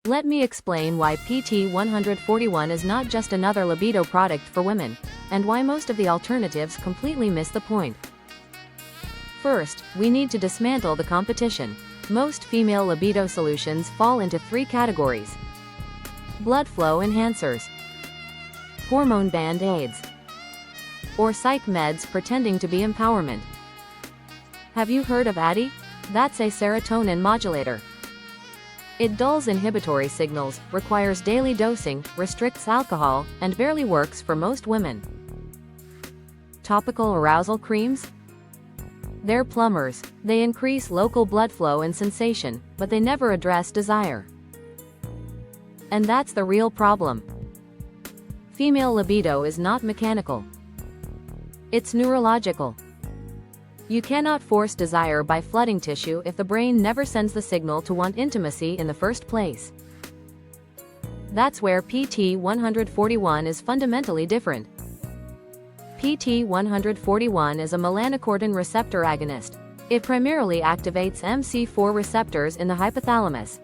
Let me explain why PT-141 is not just another libido product for women, and why most of the alternatives completely miss the point. First, we need to dismantle the competition. Most female libido solutions fall into three categories: blood flow enhancers, hormone band-aids, or psych meds pretending to be empowerment. Have you heard of Addyi? That's a serotonin modulator. It dulls inhibitory signals, requires daily dosing, restricts alcohol, and barely works for most women. Topical arousal creams? They're plumbers. They increase local blood flow and sensation, but they never address desire. And that's the real problem. Female libido is not mechanical. It's neurological. You cannot force desire by flooding tissue if the brain never sends the signal to want intimacy in the first place. That's where PT-141 is fundamentally different. PT-141 is a melanocortin receptor agonist. It primarily activates MC4 receptors in the hypothalamus.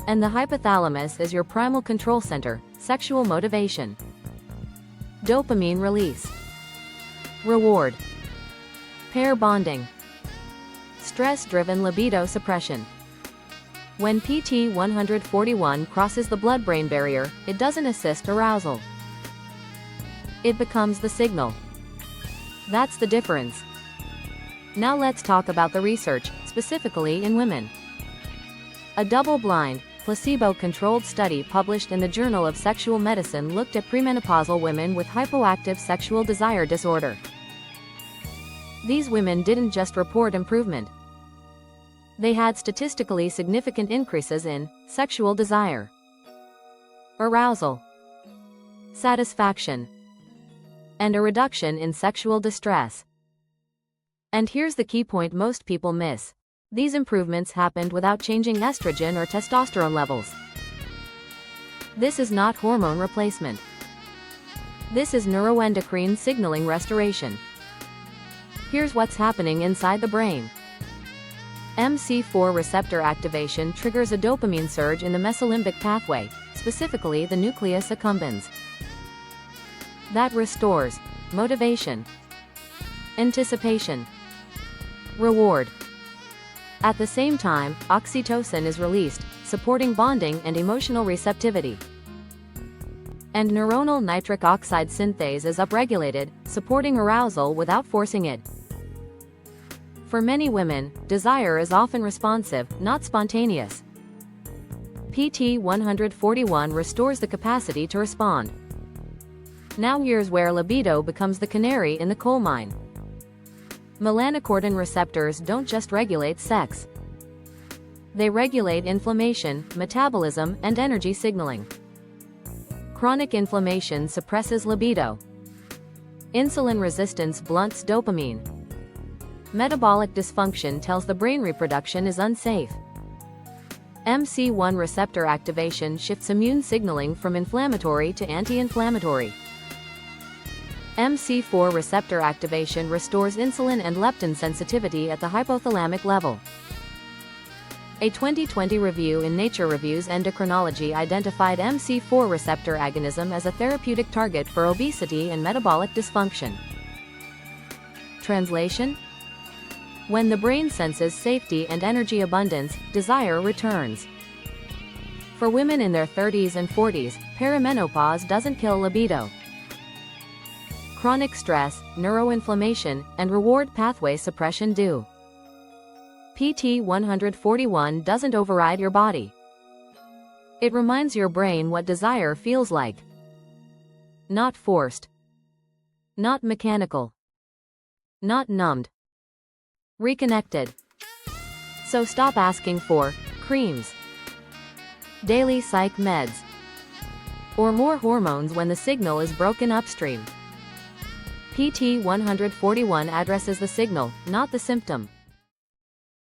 And the hypothalamus is your primal control center, sexual motivation. Dopamine release. Reward. Pair bonding. Stress-driven libido suppression. When PT-141 crosses the blood-brain barrier, it doesn't assist arousal. It becomes the signal. That's the difference. Now let's talk about the research, specifically in women. A double-blind, placebo-controlled study published in the Journal of Sexual Medicine looked at premenopausal women with hypoactive sexual desire disorder. These women didn't just report improvement. They had statistically significant increases in sexual desire, arousal, satisfaction, and a reduction in sexual distress. And here's the key point most people miss. These improvements happened without changing estrogen or testosterone levels. This is not hormone replacement. This is neuroendocrine signaling restoration. Here's what's happening inside the brain. MC4 receptor activation triggers a dopamine surge in the mesolimbic pathway, specifically the nucleus accumbens. That restores motivation, anticipation, reward. At the same time, oxytocin is released, supporting bonding and emotional receptivity. And neuronal nitric oxide synthase is upregulated, supporting arousal without forcing it. For many women, desire is often responsive, not spontaneous. PT-141 restores the capacity to respond. Now here's where libido becomes the canary in the coal mine. Melanocortin receptors don't just regulate sex. They regulate inflammation, metabolism, and energy signaling. Chronic inflammation suppresses libido. Insulin resistance blunts dopamine. Metabolic dysfunction tells the brain reproduction is unsafe. MC1 receptor activation shifts immune signaling from inflammatory to anti-inflammatory. MC4 receptor activation restores insulin and leptin sensitivity at the hypothalamic level. A 2020 review in Nature Reviews Endocrinology identified MC4 receptor agonism as a therapeutic target for obesity and metabolic dysfunction. Translation? When the brain senses safety and energy abundance, desire returns. For women in their 30s and 40s, perimenopause doesn't kill libido. Chronic stress, neuroinflammation, and reward pathway suppression do. PT-141 doesn't override your body. It reminds your brain what desire feels like. Not forced. Not mechanical. Not numbed. Reconnected. So stop asking for creams, daily psych meds, or more hormones when the signal is broken upstream. PT-141 addresses the signal, not the symptom.